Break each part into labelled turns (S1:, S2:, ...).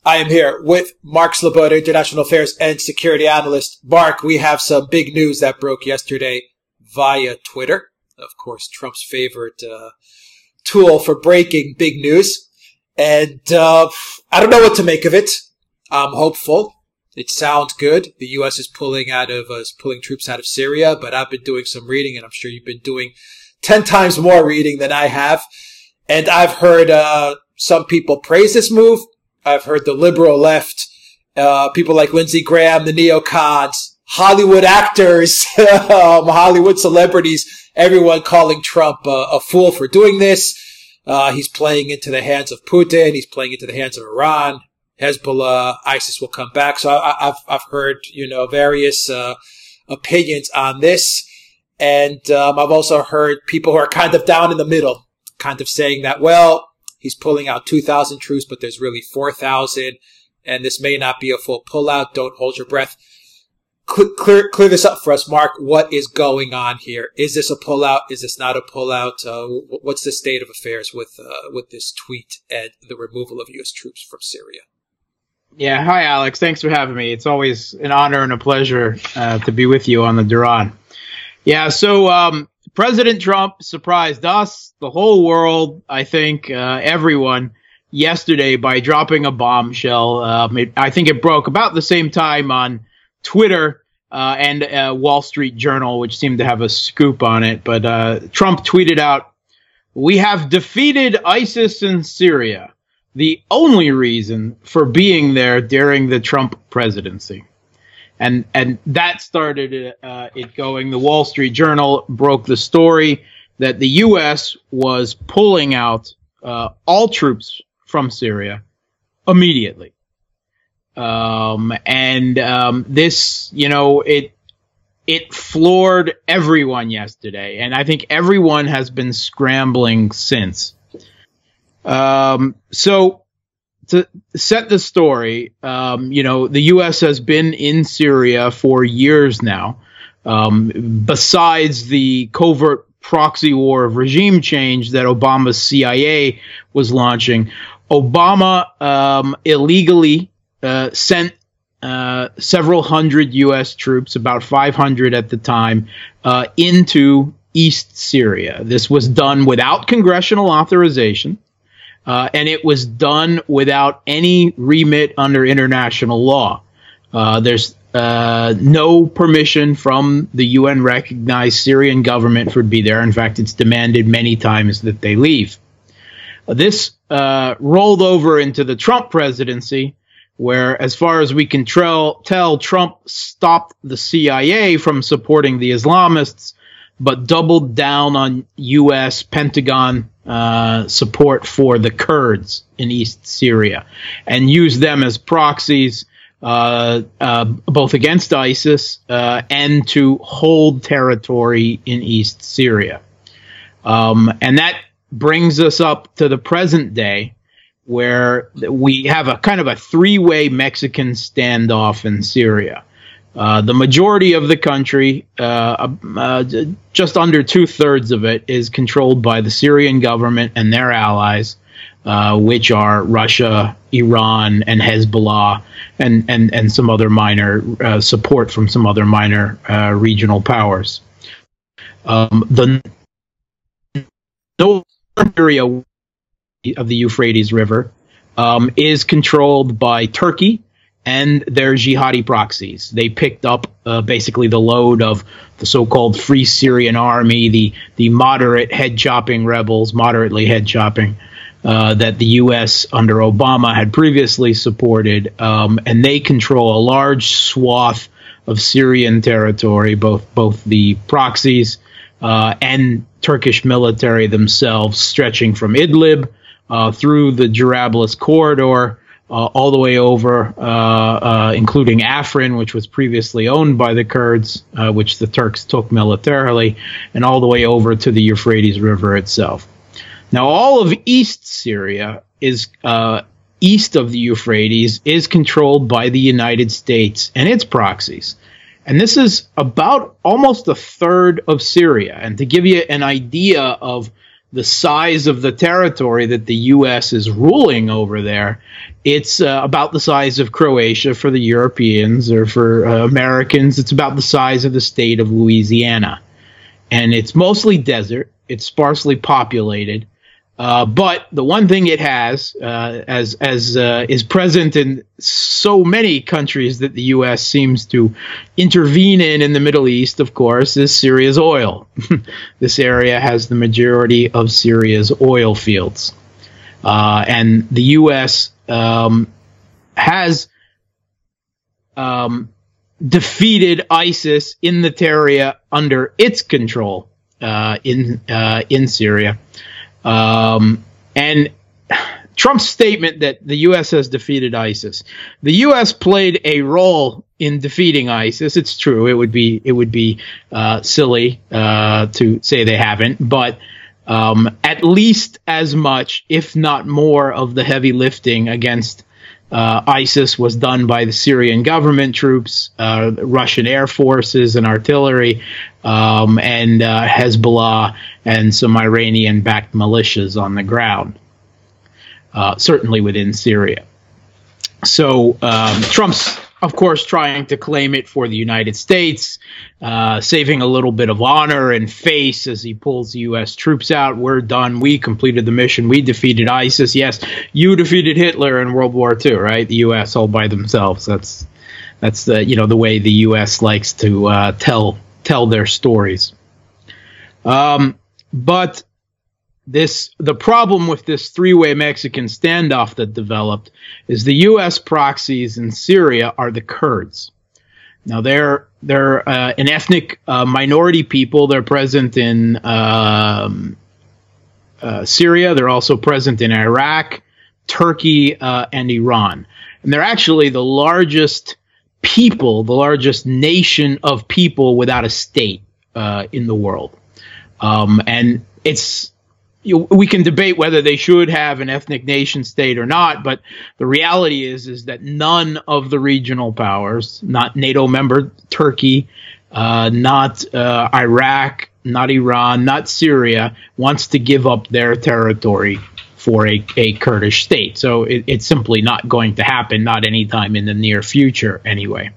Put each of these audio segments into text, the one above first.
S1: I am here with Mark Sleboda, International Affairs and Security Analyst. Mark, we have some big news that broke yesterday via Twitter. Of course, Trump's favorite tool for breaking big news. And I don't know what to make of it. I'm hopeful. It sounds good. The U.S. is pulling troops out of Syria, but I've been doing some reading, and I'm sure you've been doing 10 times more reading than I have. And I've heard some people praise this move. I've heard the liberal left, people like Lindsey Graham, the neocons, Hollywood actors, Hollywood celebrities, everyone calling Trump a fool for doing this. He's playing into the hands of Putin. He's playing into the hands of Iran, Hezbollah, ISIS will come back. So I've heard, various opinions on this. And I've also heard people who are kind of down in the middle, kind of saying that, well, he's pulling out 2,000 troops, but there's really 4,000, and this may not be a full pullout. Don't hold your breath. Clear this up for us, Mark. What is going on here? Is this a pullout? Is this not a pullout? What's the state of affairs with this tweet and the removal of U.S. troops from Syria?
S2: Yeah, hi, Alex. Thanks for having me. It's always an honor and a pleasure to be with you on the Duran. Yeah, so President Trump surprised us, the whole world, I think, everyone, yesterday by dropping a bombshell. I think it broke about the same time on Twitter and Wall Street Journal, which seemed to have a scoop on it. But Trump tweeted out, "We have defeated ISIS in Syria, the only reason for being there during the Trump presidency." And that started it going. The Wall Street Journal broke the story that the U.S. was pulling out all troops from Syria immediately. This, it floored everyone yesterday. And I think everyone has been scrambling since. So to set the story, the U.S. has been in Syria for years now. Besides the covert proxy war of regime change that Obama's CIA was launching, Obama illegally sent several hundred U.S. troops, about 500 at the time, into East Syria. This was done without congressional authorization. And it was done without any remit under international law. There's no permission from the UN-recognized Syrian government for to be there. In fact, it's demanded many times that they leave. This rolled over into the Trump presidency, where, as far as we can tell, Trump stopped the CIA from supporting the Islamists, but doubled down on U.S. Pentagon support for the Kurds in East Syria and used them as proxies both against ISIS and to hold territory in East Syria. And that brings us up to the present day, where we have a kind of a three-way Mexican standoff in Syria. The majority of the country, just under 2/3 of it, is controlled by the Syrian government and their allies, which are Russia, Iran, and Hezbollah, and some other minor support from some other minor regional powers. The northern area of the Euphrates River is controlled by Turkey and their jihadi proxies. They picked up basically the load of the so-called Free Syrian Army, the moderately head-chopping rebels, that the U.S. under Obama had previously supported, and they control a large swath of Syrian territory, both the proxies and Turkish military themselves, stretching from Idlib through the Jarablus corridor, all the way over, including Afrin, which was previously owned by the Kurds, which the Turks took militarily, and all the way over to the Euphrates River itself. Now, all of East Syria is east of the Euphrates is controlled by the United States and its proxies. And this is about almost a third of Syria. And to give you an idea of the size of the territory that the U.S. is ruling over there, it's about the size of Croatia for the Europeans, or for Americans, it's about the size of the state of Louisiana. And it's mostly desert. It's sparsely populated. But the one thing it has, as is present in so many countries that the U.S. seems to intervene in the Middle East, of course, is Syria's oil. This area has the majority of Syria's oil fields. And the U.S. Has defeated ISIS in the area under its control in Syria. And Trump's statement that the U.S. has defeated ISIS. The U.S. played a role in defeating ISIS. It's true. It would be silly to say they haven't, but at least as much, if not more, of the heavy lifting against ISIS was done by the Syrian government troops, Russian air forces and artillery, and Hezbollah and some Iranian-backed militias on the ground, certainly within Syria. So Trump's, of course, trying to claim it for the United States, saving a little bit of honor and face as he pulls U.S. troops out. We're done. We completed the mission. We defeated ISIS. Yes, you defeated Hitler in World War II, right? The U.S. all by themselves. That's the way the U.S. likes to tell their stories. But the problem with this three-way Mexican standoff that developed is the U.S. proxies in Syria are the Kurds. Now they're an ethnic minority people. They're present in Syria. They're also present in Iraq, Turkey, and Iran. And they're actually the largest people, the largest nation of people without a state in the world. And we can debate whether they should have an ethnic nation state or not, but the reality is that none of the regional powers, not NATO member Turkey, not Iraq, not Iran, not Syria, wants to give up their territory for a Kurdish state. So it's simply not going to happen, not anytime in the near future anyway.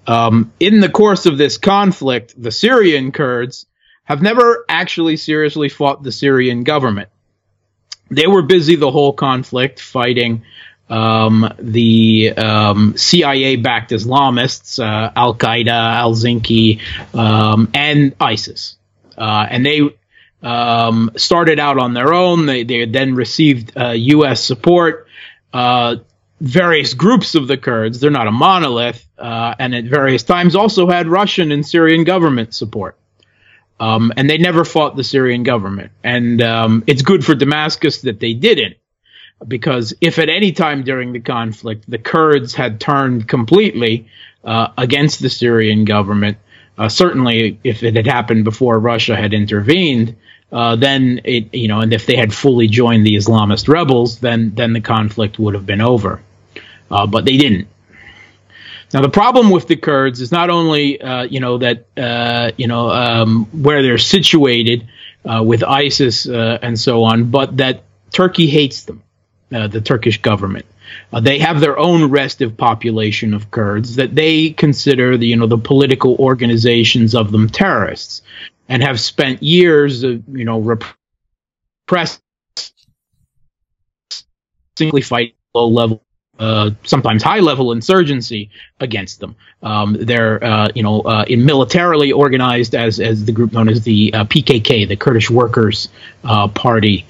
S2: In the course of this conflict, the Syrian Kurds have never actually seriously fought the Syrian government. They were busy the whole conflict fighting the CIA-backed Islamists, Al-Qaeda, Al-Zinki, and ISIS. And they started out on their own. They then received U.S. support. Various groups of the Kurds, they're not a monolith, and at various times also had Russian and Syrian government support. And they never fought the Syrian government. And it's good for Damascus that they didn't, because if at any time during the conflict the Kurds had turned completely against the Syrian government, certainly if it had happened before Russia had intervened, then and if they had fully joined the Islamist rebels, then the conflict would have been over. But they didn't. Now, the problem with the Kurds is not only, where they're situated with ISIS and so on, but that Turkey hates them, the Turkish government. They have their own restive population of Kurds that they consider the political organizations of them terrorists, and have spent years of, repressing, fighting low-level, sometimes high-level insurgency against them. They're, militarily organized as the group known as the PKK, the Kurdish Workers' Party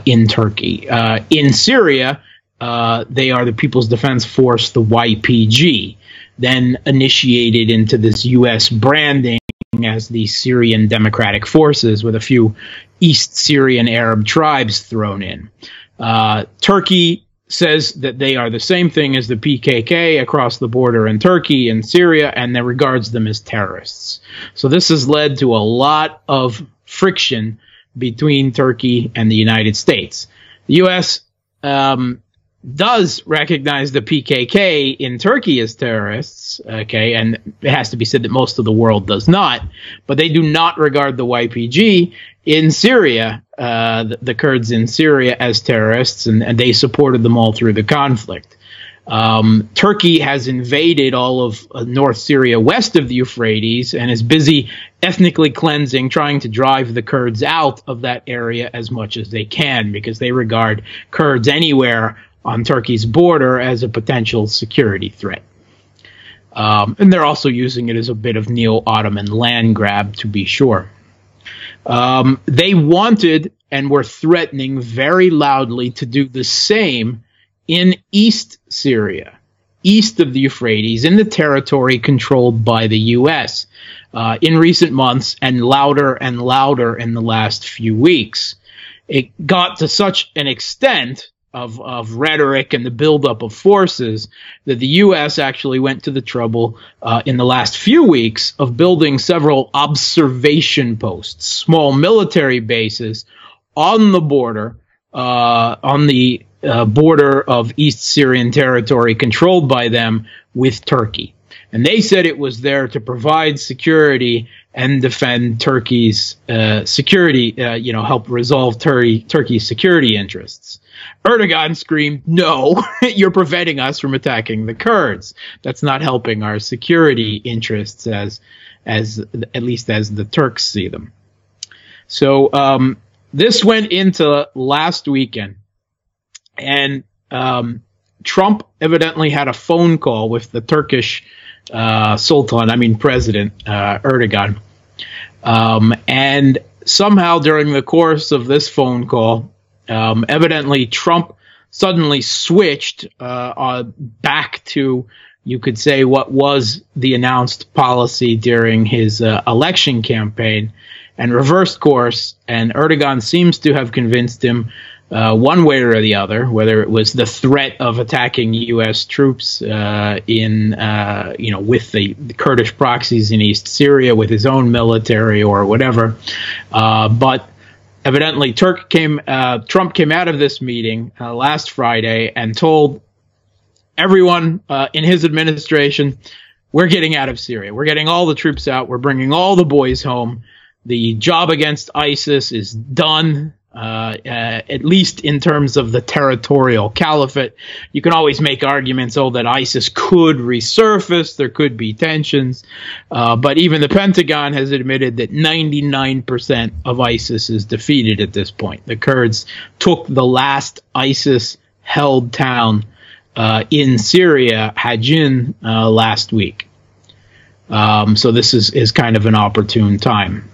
S2: in Turkey. In Syria, they are the People's Defense Force, the YPG, then initiated into this U.S. branding as the Syrian Democratic Forces, with a few East Syrian Arab tribes thrown in. Turkey says that they are the same thing as the PKK across the border in Turkey and Syria, and that regards them as terrorists. So this has led to a lot of friction between Turkey and the United States. The U.S. Does recognize the PKK in Turkey as terrorists, okay, and it has to be said that most of the world does not, but they do not regard the YPG in Syria the Kurds in Syria as terrorists, and they supported them all through the conflict. Turkey has invaded all of North Syria west of the Euphrates and is busy ethnically cleansing, trying to drive the Kurds out of that area as much as they can, because they regard Kurds anywhere on Turkey's border as a potential security threat. And they're also using it as a bit of neo-Ottoman land grab, to be sure. They wanted and were threatening very loudly to do the same in East Syria, east of the Euphrates, in the territory controlled by the U.S. In recent months, and louder in the last few weeks. It got to such an extent of rhetoric and the buildup of forces that the U.S. actually went to the trouble in the last few weeks of building several observation posts, small military bases on the border, border of East Syrian territory controlled by them with Turkey. And they said it was there to provide security and defend Turkey's security, help resolve Turkey's security interests. Erdogan screamed, "No, you're preventing us from attacking the Kurds. That's not helping our security interests as at least as the Turks see them." So this went into last weekend, and Trump evidently had a phone call with the Turkish President Erdogan. And somehow during the course of this phone call, evidently Trump suddenly switched back to, you could say, what was the announced policy during his election campaign, and reversed course. And Erdogan seems to have convinced him one way or the other, whether it was the threat of attacking U.S. troops with the Kurdish proxies in East Syria, with his own military or whatever. But evidently, Trump came out of this meeting last Friday and told everyone in his administration, "We're getting out of Syria. We're getting all the troops out. We're bringing all the boys home. The job against ISIS is done." At least in terms of the territorial caliphate. You can always make arguments, that ISIS could resurface, there could be tensions, but even the Pentagon has admitted that 99% of ISIS is defeated at this point. The Kurds took the last ISIS-held town in Syria, Hajin, last week. So this is kind of an opportune time.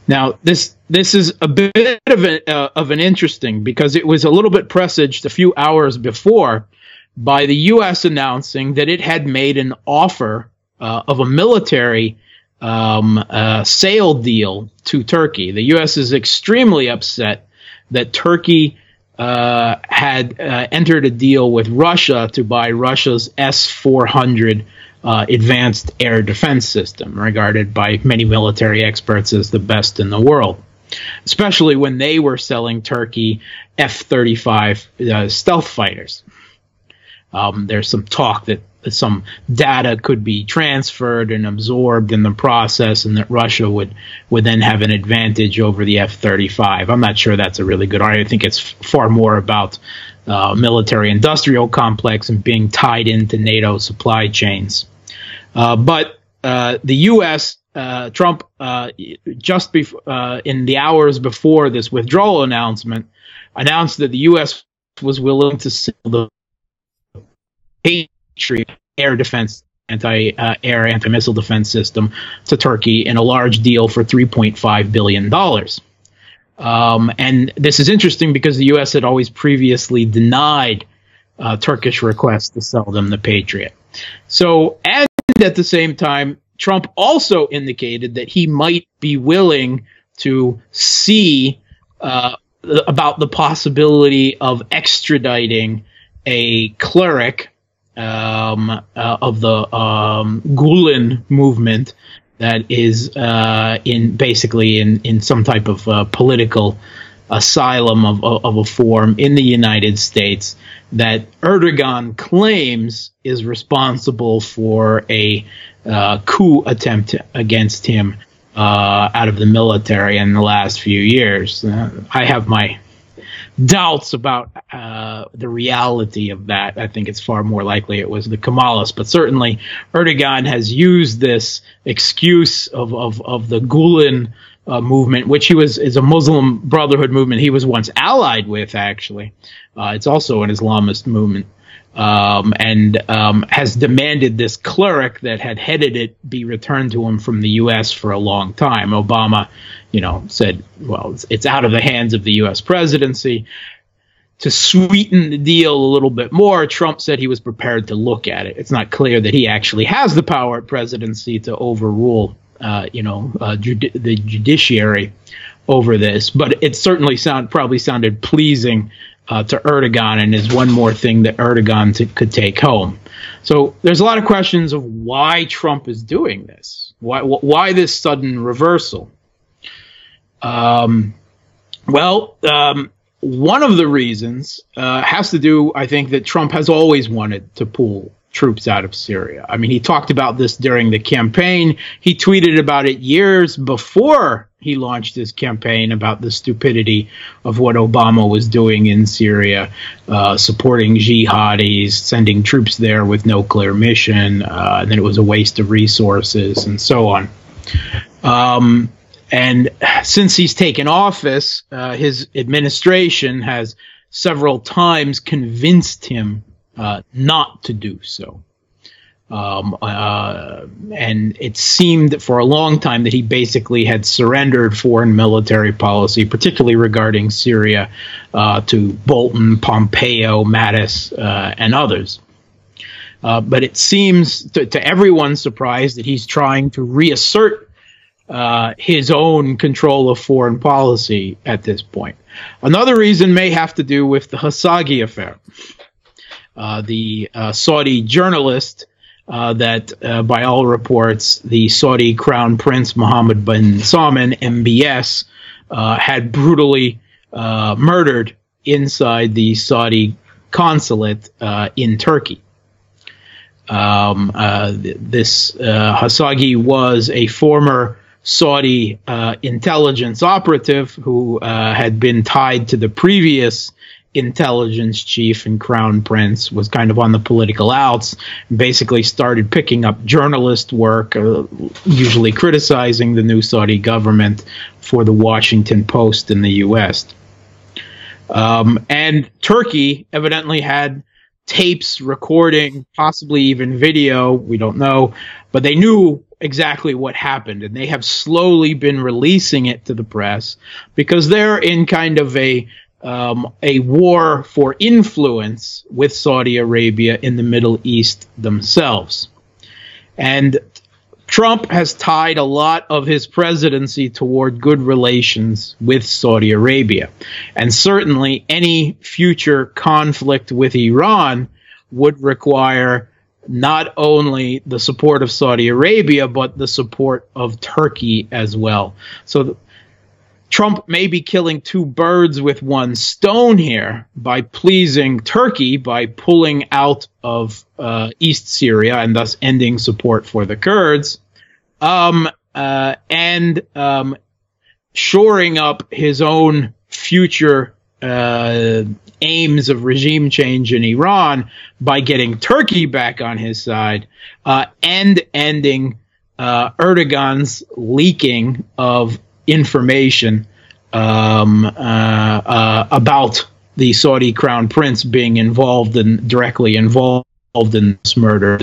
S2: Now, this is a bit of an interesting, because it was a little bit presaged a few hours before by the U.S. announcing that it had made an offer of a military sale deal to Turkey. The U.S. is extremely upset that Turkey had entered a deal with Russia to buy Russia's S-400 advanced air defense system, regarded by many military experts as the best in the world, especially when they were selling Turkey F-35 stealth fighters. There's some talk that some data could be transferred and absorbed in the process, and that Russia would then have an advantage over the F-35. I'm not sure that's a really good argument. I think it's far more about military-industrial complex and being tied into NATO supply chains. But the U.S., Trump, just in the hours before this withdrawal announcement, announced that the U.S. was willing to sell the Patriot air defense, anti-air, anti-missile defense system to Turkey in a large deal for $3.5 billion. And this is interesting because the U.S. had always previously denied Turkish requests to sell them the Patriot. So, and at the same time, Trump also indicated that he might be willing to see about the possibility of extraditing a cleric of the Gulen movement that is in some type of political asylum of a form in the United States, that Erdogan claims is responsible for a coup attempt against him out of the military in the last few years. I have my doubts about the reality of that. I think it's far more likely it was the Kemalists, but certainly Erdogan has used this excuse of the Gulen movement, which is a Muslim Brotherhood movement he was once allied with, actually. It's also an Islamist movement. And has demanded this cleric that had headed it be returned to him from the U.S. for a long time. Obama, said, well, it's out of the hands of the U.S. presidency. To sweeten the deal a little bit more, Trump said he was prepared to look at it. It's not clear that he actually has the power at presidency to overrule, the judiciary over this. But it certainly probably sounded pleasing to Erdogan, and is one more thing that Erdogan could take home. So there's a lot of questions of why Trump is doing this. Why this sudden reversal? One of the reasons has to do, I think, that Trump has always wanted to pull troops out of Syria. I mean, he talked about this during the campaign. He tweeted about it years before he launched his campaign about the stupidity of what Obama was doing in Syria, supporting jihadis, sending troops there with no clear mission, and then it was a waste of resources, and so on. And since he's taken office, his administration has several times convinced him not to do so. And it seemed for a long time that he basically had surrendered foreign military policy, particularly regarding Syria, to Bolton, Pompeo, Mattis, and others. But it seems to everyone's surprise that he's trying to reassert his own control of foreign policy at this point. Another reason may have to do with the Khashoggi affair. The Saudi journalist that, by all reports, the Saudi Crown Prince Mohammed bin Salman, MBS, had brutally murdered inside the Saudi consulate in Turkey. This Khashoggi was a former Saudi intelligence operative who had been tied to the previous intelligence chief and crown prince, was kind of on the political outs, and basically started picking up journalist work, usually criticizing the new Saudi government, for the Washington Post in the U.S. And Turkey evidently had tapes recording, possibly even video, we don't know, but they knew exactly what happened, and they have slowly been releasing it to the press because they're in kind of a war for influence with Saudi Arabia in the Middle East themselves. And Trump has tied a lot of his presidency toward good relations with Saudi Arabia. And certainly any future conflict with Iran would require not only the support of Saudi Arabia, but the support of Turkey as well. So Trump may be killing two birds with one stone here by pleasing Turkey by pulling out of East Syria and thus ending support for the Kurds, and shoring up his own future aims of regime change in Iran by getting Turkey back on his side, and ending Erdogan's leaking of information about the Saudi crown prince being directly involved in this murder.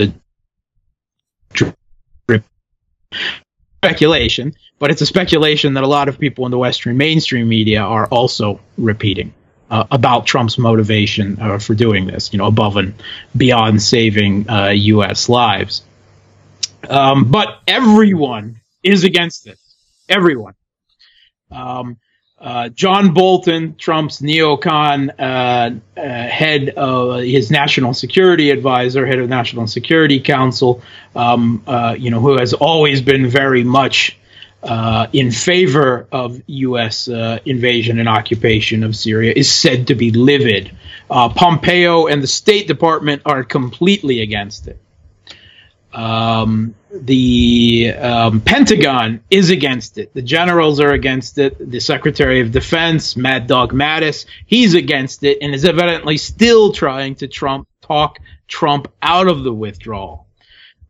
S2: Speculation, but it's a speculation that a lot of people in the Western mainstream media are also repeating about Trump's motivation for doing this, above and beyond saving U.S. lives. But everyone is against this. Everyone. John Bolton, Trump's neocon head of his national security advisor, head of National Security Council, who has always been very much in favor of U.S. invasion and occupation of Syria, is said to be livid. Pompeo and the State Department are completely against it. The Pentagon is against it. The generals are against it. The Secretary of Defense, Mad Dog Mattis, he's against it and is evidently still trying to talk Trump out of the withdrawal.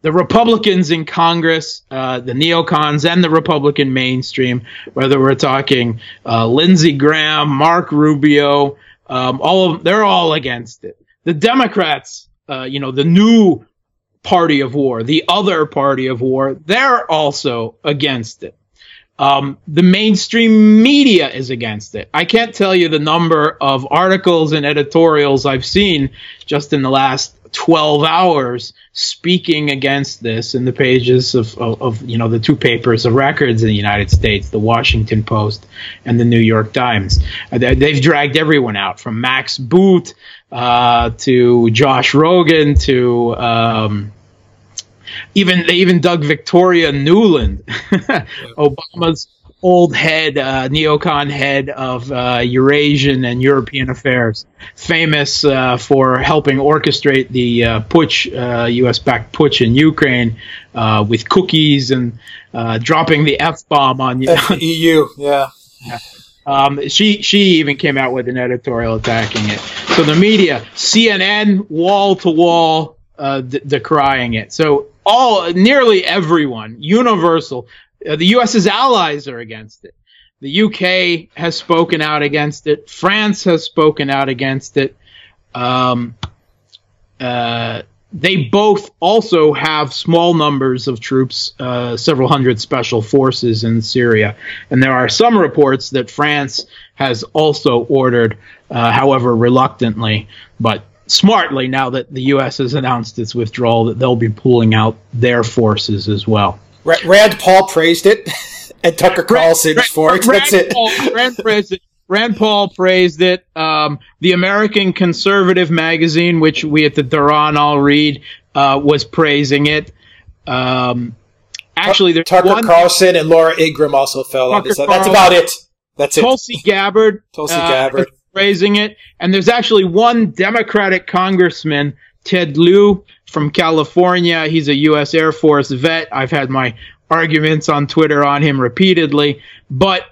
S2: The Republicans in Congress, the neocons and the Republican mainstream, whether we're talking Lindsey Graham, Mark Rubio, they're all against it. The Democrats, the new party of war, the other party of war, they're also against it. The mainstream media is against it. I can't tell you the number of articles and editorials I've seen just in the last 12 hours speaking against this in the pages of the two papers of records in the United States, the Washington Post and the New York Times. They've dragged everyone out, from Max Boot to Josh Rogan to they even dug Victoria Nuland, Obama's old head, neocon head of Eurasian and European affairs, famous for helping orchestrate the putsch, U.S.-backed putsch in Ukraine with cookies and dropping the F-bomb on
S1: EU. Yeah.
S2: She even came out with an editorial attacking it. So the media, CNN, wall to wall, decrying it. So nearly everyone, universal. The U.S.'s allies are against it. The U.K. has spoken out against it. France has spoken out against it. They both also have small numbers of troops, several hundred special forces in Syria. And there are some reports that France has also ordered, however reluctantly, but smartly, now that the U.S. has announced its withdrawal, that they'll be pulling out their forces as well.
S1: Rand Paul praised it, and Tucker Carlson for it. That's it.
S2: Rand Paul praised it. The American Conservative magazine, which we at the Duran all read, was praising it. Actually,
S1: Tucker Carlson and Laura Ingraham also fell on this. That's about it. That's it.
S2: Tulsi Gabbard. Praising it. And there's actually one Democratic congressman, Ted Lieu from California. He's a U.S. Air Force vet. I've had my arguments on Twitter on him repeatedly. But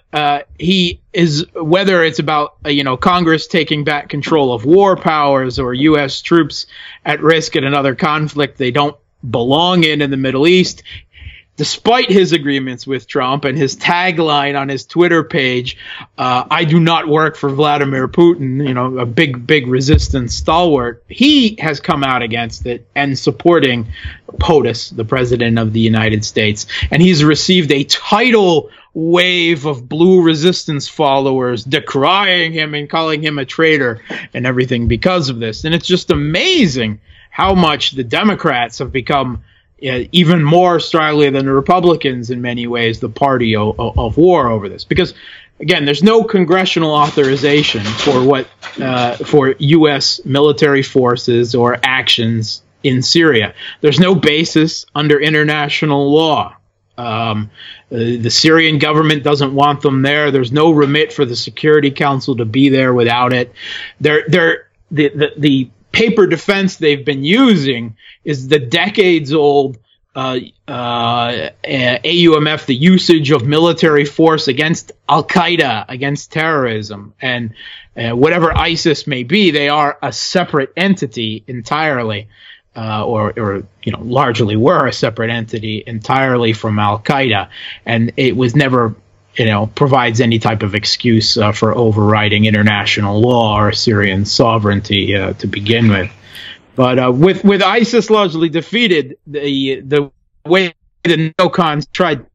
S2: he is, whether it's about, Congress taking back control of war powers or U.S. troops at risk in another conflict they don't belong in the Middle East, despite his agreements with Trump and his tagline on his Twitter page, I do not work for Vladimir Putin, a big resistance stalwart, he has come out against it and supporting POTUS, the president of the United States. And he's received a tidal wave of blue resistance followers decrying him and calling him a traitor and everything because of this. And it's just amazing how much the Democrats have become even more strongly than the Republicans in many ways, the party of war over this. Because, again, there's no congressional authorization for U.S. military forces or actions in Syria. There's no basis under international law. The Syrian government doesn't want them there. There's no remit for the Security Council to be there without it. The paper defense they've been using is the decades-old AUMF, the usage of military force against Al-Qaeda, against terrorism. And whatever ISIS may be, they are a separate entity entirely, or largely were a separate entity entirely from Al-Qaeda. And it was never provides any type of excuse for overriding international law or Syrian sovereignty to begin with. But with ISIS largely defeated, the way the neocons tried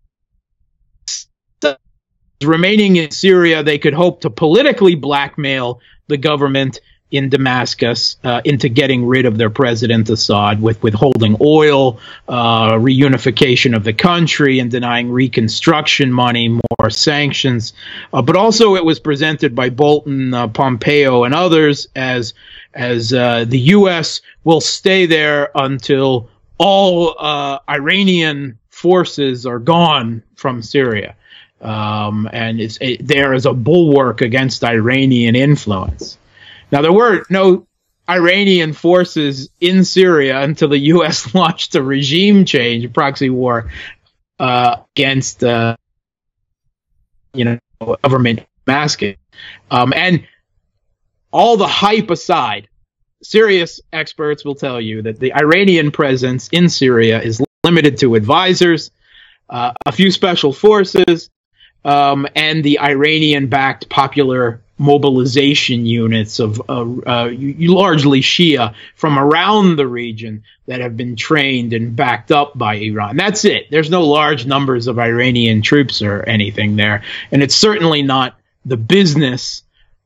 S2: remaining in Syria, they could hope to politically blackmail the government in Damascus into getting rid of their president Assad with withholding oil, reunification of the country, and denying reconstruction money, more sanctions. But also it was presented by Bolton, Pompeo, and others as the U.S. will stay there until all Iranian forces are gone from Syria. And there is a bulwark against Iranian influence. Now, there were no Iranian forces in Syria until the U.S. launched a regime change, a proxy war against, government masking. And all the hype aside, serious experts will tell you that the Iranian presence in Syria is limited to advisors, a few special forces, and the Iranian-backed popular mobilization units of largely Shia from around the region that have been trained and backed up by Iran. That's it. There's no large numbers of Iranian troops or anything there. And it's certainly not the business.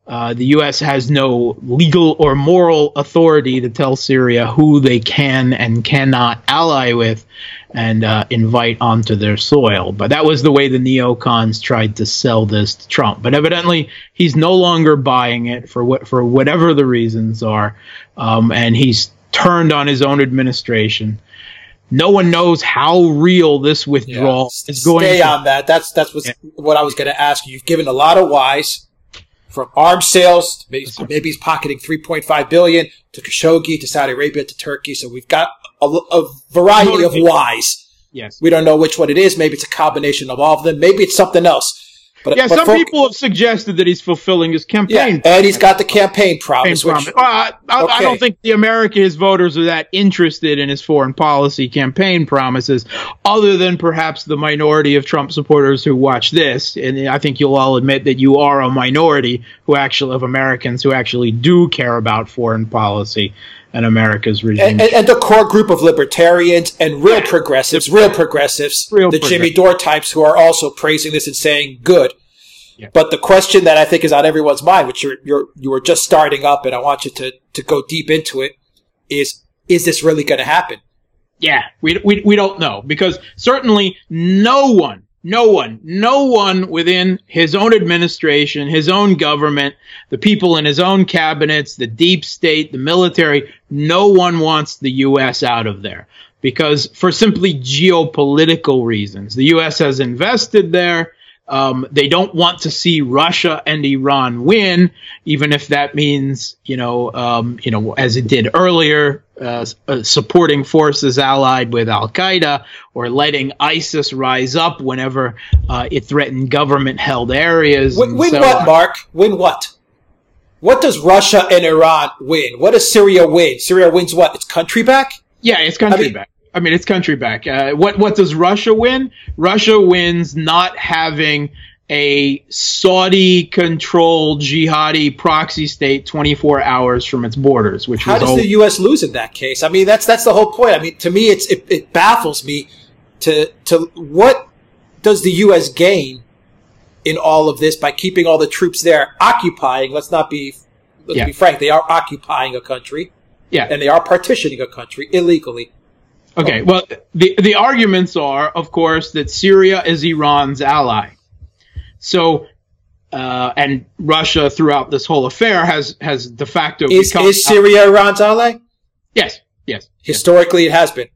S2: The U.S. has no legal or moral authority to tell Syria who they can and cannot ally with and invite onto their soil. But that was the way the neocons tried to sell this to Trump. But evidently, he's no longer buying it for whatever the reasons are, and he's turned on his own administration. No one knows how real this withdrawal is going to be.
S1: Stay on that. That's what I was going to ask you. You've given a lot of whys. From arms sales, maybe he's pocketing $3.5 billion to Khashoggi, to Saudi Arabia, to Turkey. So we've got a variety of whys.
S2: Yes.
S1: We don't know which one it is. Maybe it's a combination of all of them. Maybe it's something else. But
S2: some people have suggested that he's fulfilling his campaign.
S1: Yeah, and he's got the campaign promise.
S2: I don't think his voters are that interested in his foreign policy campaign promises, other than perhaps the minority of Trump supporters who watch this. And I think you'll all admit that you are a minority of Americans who actually do care about foreign policy and America's regime.
S1: And the core group of libertarians and real progressives, the Jimmy Dore types who are also praising this and saying good. Yeah. But the question that I think is on everyone's mind, which you were just starting up, and I want you to go deep into it, is this really going to happen?
S2: Yeah, we don't know, because certainly no one within his own administration, his own government, the people in his own cabinets, the deep state, the military, no one wants the U.S. out of there, because for simply geopolitical reasons. The U.S. has invested there. They don't want to see Russia and Iran win, even if that means, as it did earlier, supporting forces allied with Al-Qaeda, or letting ISIS rise up whenever it threatened government-held areas.
S1: Win what, Mark? Win what? What does Russia and Iran win? What does Syria win? Syria wins what? Its country back?
S2: Yeah, it's country back. It's country back. What does Russia win? Russia wins not having a Saudi-controlled jihadi proxy state 24 hours from its borders.
S1: How does the U.S. lose in that case? That's the whole point. To me, it baffles me to what does the U.S. gain in all of this by keeping all the troops there, occupying? Let's be frank. They are occupying a country, and they are partitioning a country illegally.
S2: Okay, well, the arguments are, of course, that Syria is Iran's ally. So, and Russia throughout this whole affair has de facto become...
S1: Is Syria Iran's ally?
S2: Yes.
S1: Historically, it has been.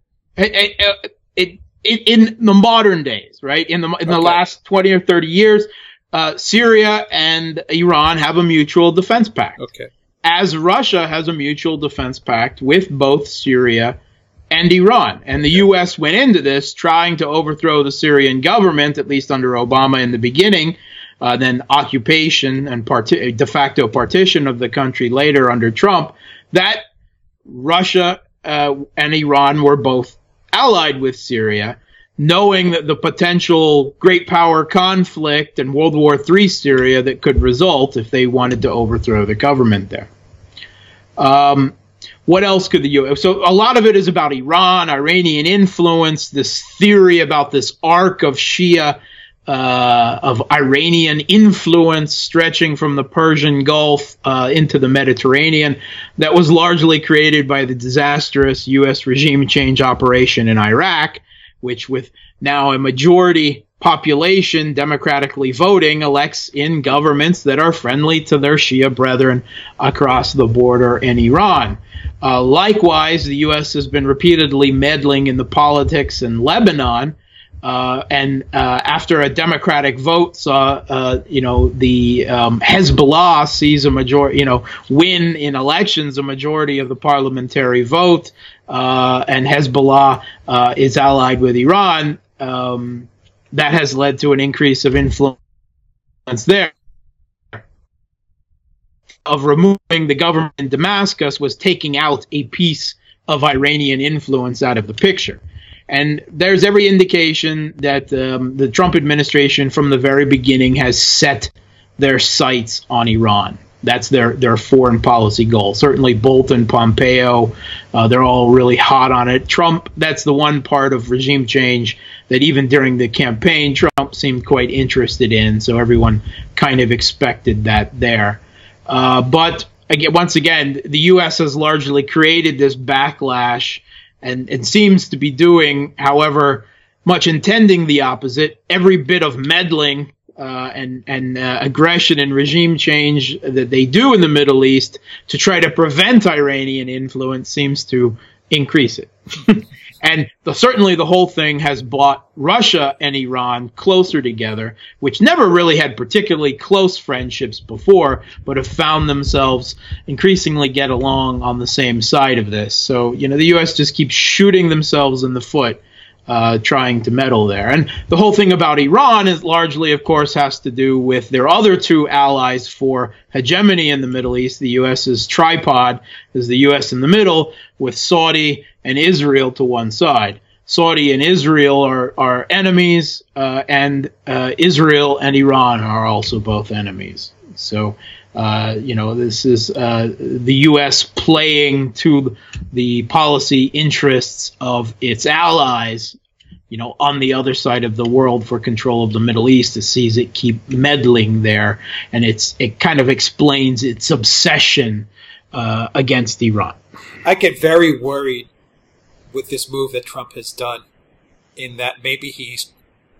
S2: In the modern days, right? In the last 20 or 30 years, Syria and Iran have a mutual defense pact.
S1: Okay. As
S2: Russia has a mutual defense pact with both Syria and Iran. And the U.S. went into this trying to overthrow the Syrian government, at least under Obama in the beginning, then occupation and de facto partition of the country later under Trump. That Russia and Iran were both allied with Syria, knowing that the potential great power conflict and World War III Syria that could result if they wanted to overthrow the government there. What else could the U.S. So a lot of it is about Iran, Iranian influence, this theory about this arc of Shia, of Iranian influence stretching from the Persian Gulf into the Mediterranean that was largely created by the disastrous U.S. regime change operation in Iraq, which with now a majority population democratically voting elects in governments that are friendly to their Shia brethren across the border in Iran. Likewise, the U.S. has been repeatedly meddling in the politics in Lebanon, And after a Democratic vote saw, the Hezbollah sees a majority, win in elections, a majority of the parliamentary vote, and Hezbollah is allied with Iran, that has led to an increase of influence there. Of removing the government in Damascus was taking out a piece of Iranian influence out of the picture. And there's every indication that the Trump administration from the very beginning has set their sights on Iran. That's their foreign policy goal. Certainly Bolton, Pompeo, they're all really hot on it. Trump, that's the one part of regime change that even during the campaign, Trump seemed quite interested in. So everyone kind of expected that there. But again, once again, the U.S. has largely created this backlash and it seems to be doing, however much intending the opposite, every bit of meddling and aggression and regime change that they do in the Middle East to try to prevent Iranian influence seems to increase it. And certainly the whole thing has brought Russia and Iran closer together, which never really had particularly close friendships before, but have found themselves increasingly get along on the same side of this. So, the U.S. just keeps shooting themselves in the foot, trying to meddle there. And the whole thing about Iran is largely, of course, has to do with their other two allies for hegemony in the Middle East. The U.S.'s tripod is the U.S. in the middle, with Saudi and Israel to one side. Saudi and Israel are enemies, and Israel and Iran are also both enemies. So, this is the U.S. playing to the policy interests of its allies, on the other side of the world for control of the Middle East. It sees it keep meddling there, and it kind of explains its obsession against Iran.
S1: I get very worried with this move that Trump has done, in that maybe he's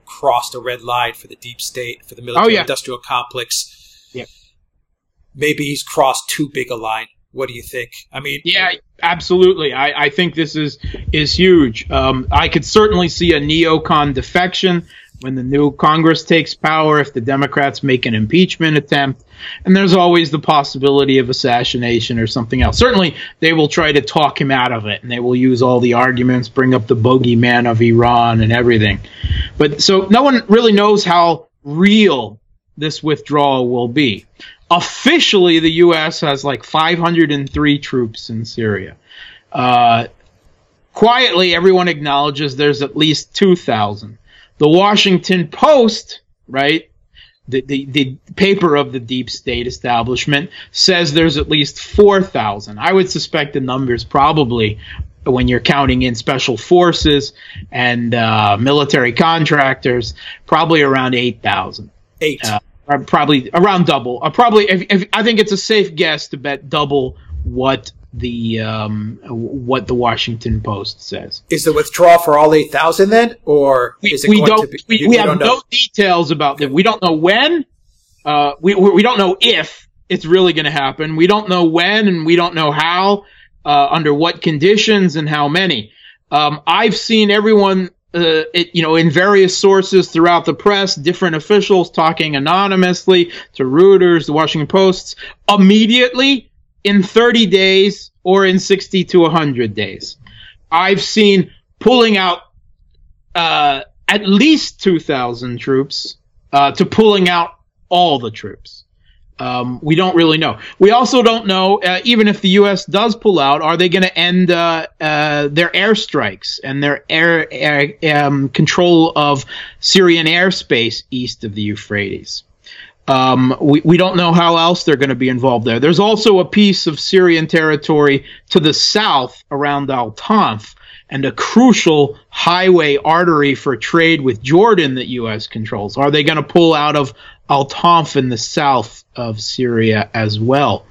S1: crossed a red line for the deep state, for the military-industrial complex.
S2: Yeah.
S1: Maybe he's crossed too big a line. What do you think? I mean,
S2: yeah, absolutely. I think this is huge. I could certainly see a neocon defection when the new Congress takes power, if the Democrats make an impeachment attempt, and there's always the possibility of assassination or something else. Certainly, they will try to talk him out of it, and they will use all the arguments, bring up the bogeyman of Iran and everything. But so no one really knows how real this withdrawal will be. Officially, the U.S. has like 503 troops in Syria. Quietly, everyone acknowledges there's at least 2,000. The Washington Post, right, the paper of the deep state establishment, says there's at least 4,000. I would suspect the numbers probably, when you're counting in special forces and military contractors, probably around 8,000. Probably around double. I think it's a safe guess to bet double what the Washington Post says.
S1: Is the withdrawal for all 8,000 then, or is it going to be?
S2: We have no details about that. We don't know when. We don't know if it's really going to happen. We don't know when, and we don't know how, under what conditions, and how many. I've seen everyone, in various sources throughout the press, different officials talking anonymously to Reuters, the Washington Post, immediately, in 30 days, or in 60 to 100 days. I've seen pulling out at least 2,000 troops to pulling out all the troops. We don't really know. We also don't know, even if the U.S. does pull out, are they going to end their airstrikes and their air control of Syrian airspace east of the Euphrates? We don't know how else they're going to be involved there. There's also a piece of Syrian territory to the south around Al-Tanf, and a crucial highway artery for trade with Jordan that U.S. controls. Are they going to pull out of Al-Tanf in the south of Syria as well?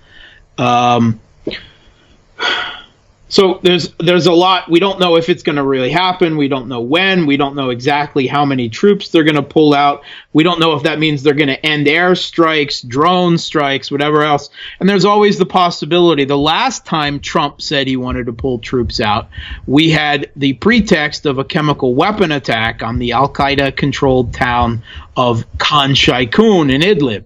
S2: So there's a lot. We don't know if it's going to really happen. We don't know when. We don't know exactly how many troops they're going to pull out. We don't know if that means they're going to end airstrikes, drone strikes, whatever else. And there's always the possibility. The last time Trump said he wanted to pull troops out, we had the pretext of a chemical weapon attack on the Al-Qaeda controlled town of Khan Sheikhoun in Idlib.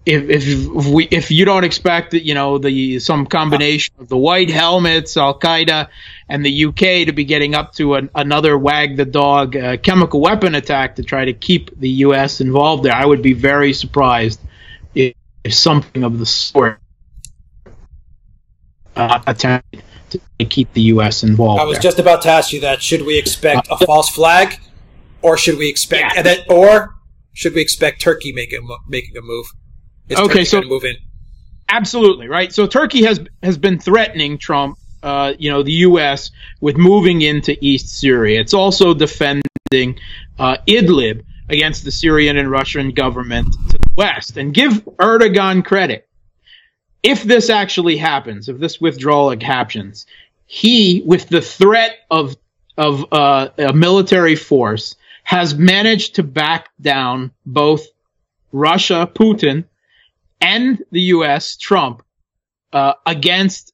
S2: If you don't expect that, you know, some combination of the white helmets, Al Qaeda, and the UK to be getting up to another wag the dog chemical weapon attack to try to keep the US involved there, I would be very surprised if something of the sort attempted to keep the US involved.
S1: I was just about to ask you that. Should we expect a false flag, or should we expect should we expect Turkey making a move? Is Turkey going to move in?
S2: Absolutely, right. So Turkey has been threatening Trump, the U.S. with moving into East Syria. It's also defending Idlib against the Syrian and Russian government to the west. And give Erdogan credit. If this actually happens, if this withdrawal happens, he, with the threat of a military force, has managed to back down both Russia, Putin, and the U.S., Trump, against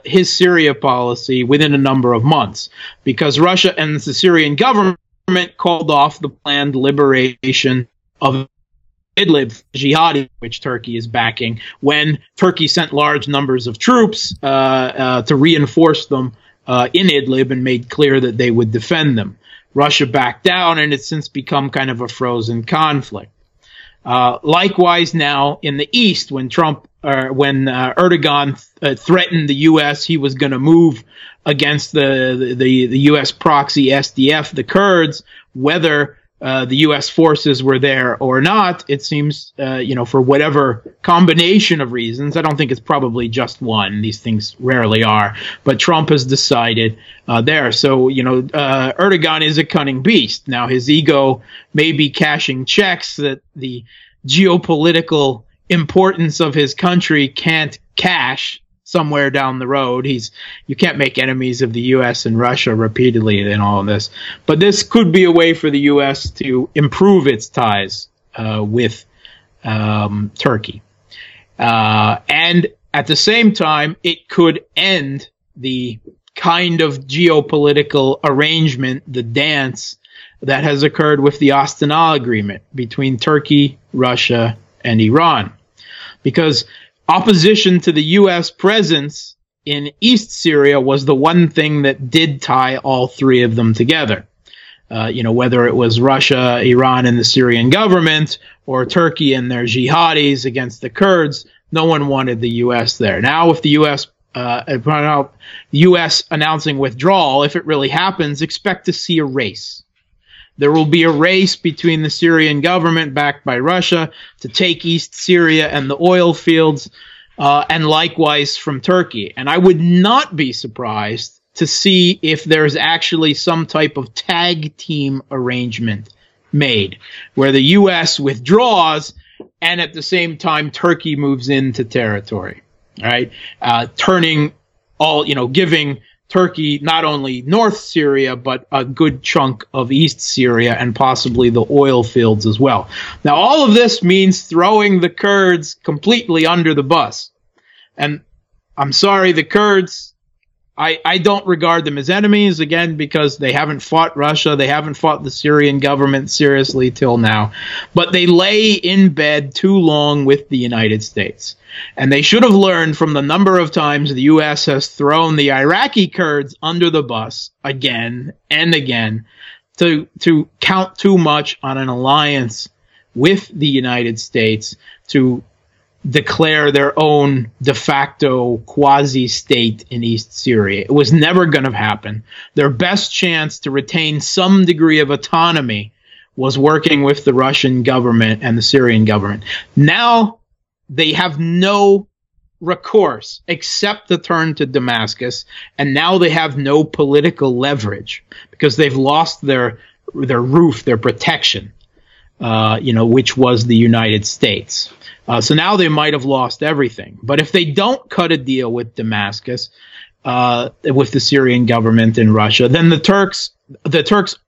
S2: his Syria policy within a number of months, because Russia and the Syrian government called off the planned liberation of Idlib jihadi, which Turkey is backing, when Turkey sent large numbers of troops to reinforce them in Idlib and made clear that they would defend them. Russia backed down, and it's since become kind of a frozen conflict. Likewise, now in the East, when Erdogan threatened the U.S., he was going to move against the U.S. proxy SDF, the Kurds, whether the U.S. forces were there or not. It seems, for whatever combination of reasons, I don't think it's probably just one. These things rarely are. But Trump has decided there. So, Erdogan is a cunning beast. Now, his ego may be cashing checks that the geopolitical importance of his country can't cash somewhere down the road. You can't make enemies of the U.S. and Russia repeatedly in all of this. But this could be a way for the U.S. to improve its ties with Turkey. And at the same time, it could end the kind of geopolitical arrangement, the dance that has occurred with the Astana Agreement between Turkey, Russia, and Iran. Because opposition to the U.S. presence in East Syria was the one thing that did tie all three of them together. Whether it was Russia, Iran, and the Syrian government, or Turkey and their jihadis against the Kurds, no one wanted the U.S. there. Now, with the U.S. announcing withdrawal, if it really happens, expect to see a race. There will be a race between the Syrian government, backed by Russia, to take East Syria and the oil fields, and likewise from Turkey. And I would not be surprised to see if there's actually some type of tag team arrangement made, where the U.S. withdraws and at the same time Turkey moves into territory, right? Giving Turkey not only North Syria, but a good chunk of East Syria and possibly the oil fields as well. Now, all of this means throwing the Kurds completely under the bus. And I'm sorry, the Kurds, I don't regard them as enemies, again, because they haven't fought Russia. They haven't fought the Syrian government seriously till now. But they lay in bed too long with the United States. And they should have learned from the number of times the U.S. has thrown the Iraqi Kurds under the bus again and again to count too much on an alliance with the United States to declare their own de facto quasi-state in East Syria. It was never going to happen. Their best chance to retain some degree of autonomy was working with the Russian government and the Syrian government. Now they have no recourse except to turn to Damascus, and now they have no political leverage because they've lost their roof, their protection, which was the United States. So now they might have lost everything. But if they don't cut a deal with Damascus, with the Syrian government in Russia, then the Turks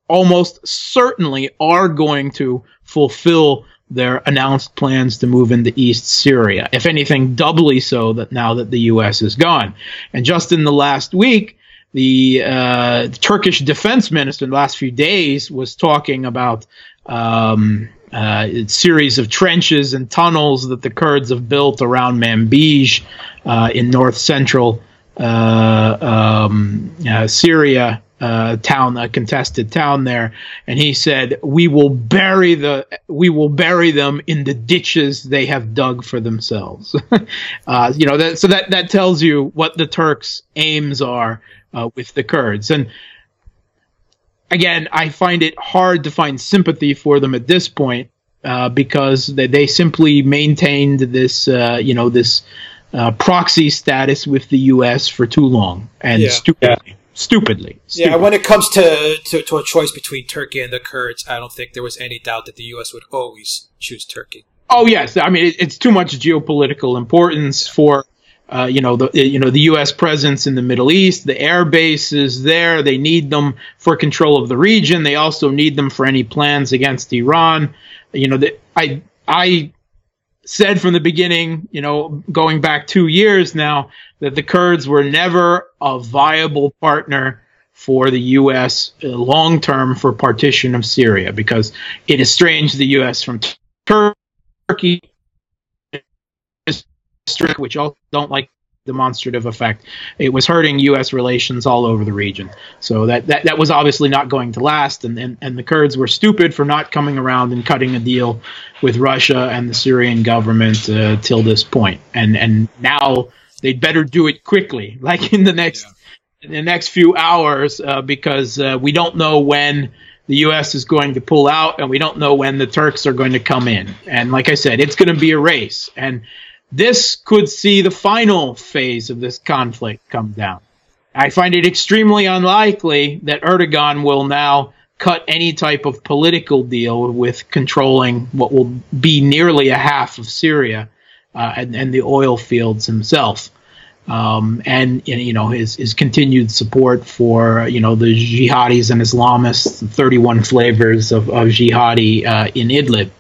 S2: almost certainly are going to fulfill their announced plans to move into East Syria. If anything, doubly so that now that the U.S. is gone. And just in the last week, the Turkish defense minister in the last few days was talking about a series of trenches and tunnels that the Kurds have built around Manbij in north-central Syria, a contested town there, and he said, we will bury them in the ditches they have dug for themselves. So that tells you what the Turks' aims are with the Kurds. And again, I find it hard to find sympathy for them at this point because they simply maintained this proxy status with the U.S. for too long and stupidly.
S1: Yeah, when it comes to a choice between Turkey and the Kurds, I don't think there was any doubt that the U.S. would always choose Turkey.
S2: Oh yes, I mean it's too much geopolitical importance for the U.S. presence in the Middle East. The air base is there. They need them for control of the region. They also need them for any plans against Iran. I said from the beginning, going back 2 years now, that the Kurds were never a viable partner for the U.S. long-term for partition of Syria, because it estranged the U.S. from Turkey, which all don't like demonstrative effect. It was hurting U.S. relations all over the region. So that was obviously not going to last, and the Kurds were stupid for not coming around and cutting a deal with Russia and the Syrian government till this point. And now they'd better do it quickly, like in the next few hours, because we don't know when the U.S. is going to pull out, and we don't know when the Turks are going to come in. And like I said, it's going to be a race. And this could see the final phase of this conflict come down. I find it extremely unlikely that Erdogan will now cut any type of political deal with controlling what will be nearly a half of Syria and the oil fields himself. And his continued support for the jihadis and Islamists, the 31 flavors of jihadi in Idlib.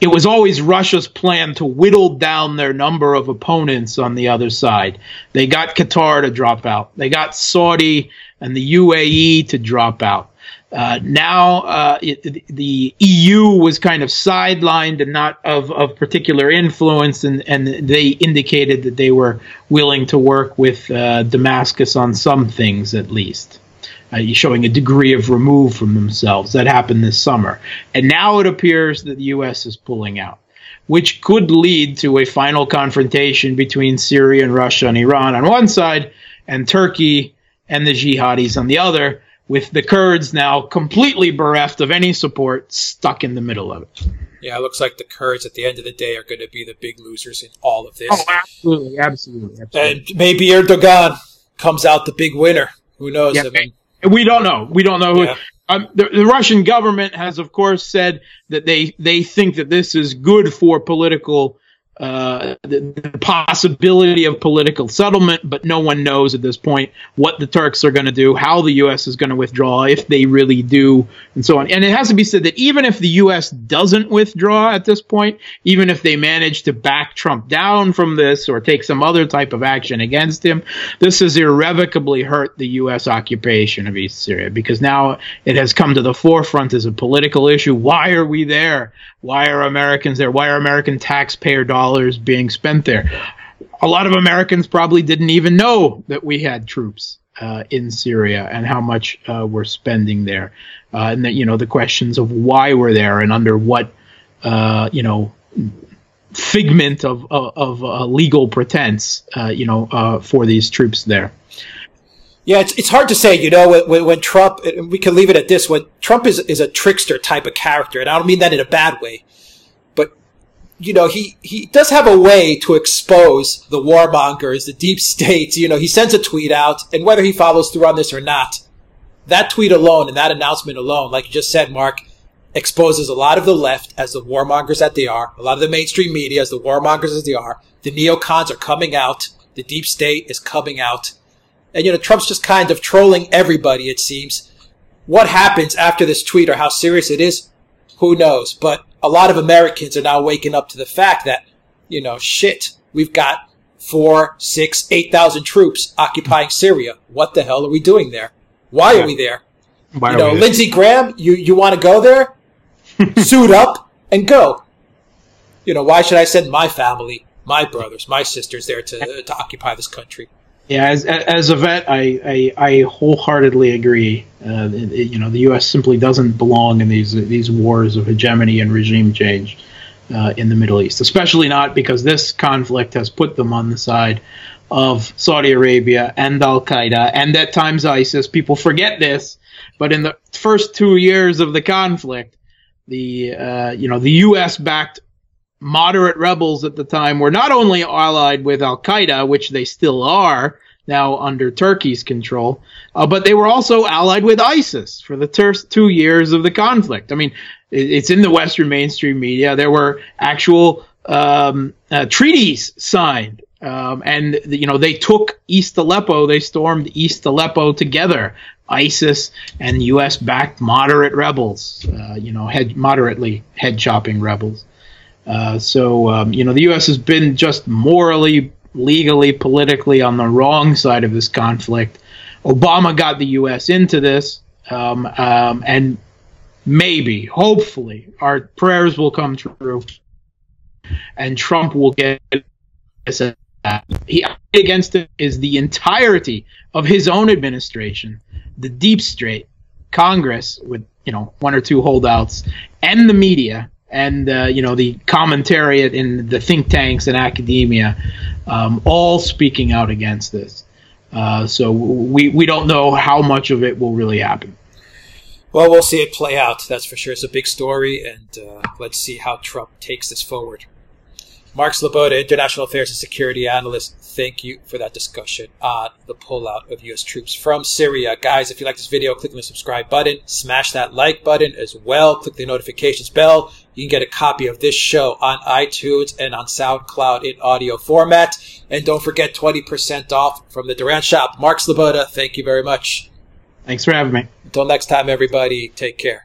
S2: It was always Russia's plan to whittle down their number of opponents on the other side. They got Qatar to drop out. They got Saudi and the UAE to drop out. Now the EU was kind of sidelined and not of particular influence, and they indicated that they were willing to work with Damascus on some things at least. Showing a degree of remove from themselves. That happened this summer. And now it appears that the U.S. is pulling out, which could lead to a final confrontation between Syria and Russia and Iran on one side, and Turkey and the jihadis on the other, with the Kurds now completely bereft of any support, stuck in the middle of it.
S1: Yeah, it looks like the Kurds at the end of the day are going to be the big losers in all of this.
S2: Oh, absolutely.
S1: And maybe Erdogan comes out the big winner. Who knows?
S2: Yeah, we don't know. Yeah. The Russian government has, of course, said that they think that this is good for political the possibility of political settlement, but no one knows at this point what the Turks are going to do, how the U.S. is going to withdraw, if they really do, and so on. And it has to be said that even if the U.S. doesn't withdraw at this point, even if they manage to back Trump down from this or take some other type of action against him, this has irrevocably hurt the U.S. occupation of East Syria, because now it has come to the forefront as a political issue. Why are we there? Why are Americans there? Why are American taxpayer dollars being spent there? A lot of Americans probably didn't even know that we had troops in Syria and how much we're spending there. And that, the questions of why we're there and under what, figment of legal pretense, for these troops there.
S1: Yeah, it's hard to say, when Trump, we can leave it at this, when Trump is a trickster type of character, and I don't mean that in a bad way, but, he does have a way to expose the warmongers, the deep states. He sends a tweet out, and whether he follows through on this or not, that tweet alone and that announcement alone, like you just said, Mark, exposes a lot of the left as the warmongers that they are, a lot of the mainstream media as the warmongers as they are. The neocons are coming out The deep state is coming out. And, Trump's just kind of trolling everybody, it seems. What happens after this tweet or how serious it is, who knows? But a lot of Americans are now waking up to the fact that, shit, we've got 4, 6, 8,000 troops occupying Syria. What the hell are we doing there? Why are we there? Lindsey Graham, you want to go there? Suit up and go. Why should I send my family, my brothers, my sisters there to occupy this country?
S2: Yeah, as a vet, I wholeheartedly agree. The U.S. simply doesn't belong in these wars of hegemony and regime change in the Middle East, especially not because this conflict has put them on the side of Saudi Arabia and Al-Qaeda and at times ISIS. People forget this, but in the first 2 years of the conflict, the U.S.-backed moderate rebels at the time were not only allied with Al-Qaeda, which they still are now under Turkey's control, but they were also allied with ISIS for the first 2 years of the conflict. I mean, it's in the Western mainstream media. There were actual treaties signed, and they took East Aleppo. They stormed East Aleppo together. ISIS and U.S.-backed moderate rebels, moderately head-chopping rebels. The U.S. has been just morally, legally, politically on the wrong side of this conflict. Obama got the U.S. into this, and maybe, hopefully, our prayers will come true, and Trump will get this. He against it is the entirety of his own administration, the deep state, Congress with 1 or 2 holdouts, and the media. And, the commentariat in the think tanks and academia, all speaking out against this. So we don't know how much of it will really happen.
S1: Well, we'll see it play out. That's for sure. It's a big story, and let's see how Trump takes this forward. Mark Sleboda, International Affairs and Security Analyst, thank you for that discussion on the pullout of U.S. troops from Syria. Guys, if you like this video, click on the subscribe button. Smash that like button as well. Click the notifications bell. You can get a copy of this show on iTunes and on Soundcloud in audio format. And don't forget 20% off from the Duran shop. Mark Sleboda, thank you very much.
S2: Thanks for having me.
S1: Until next time, everybody, take care.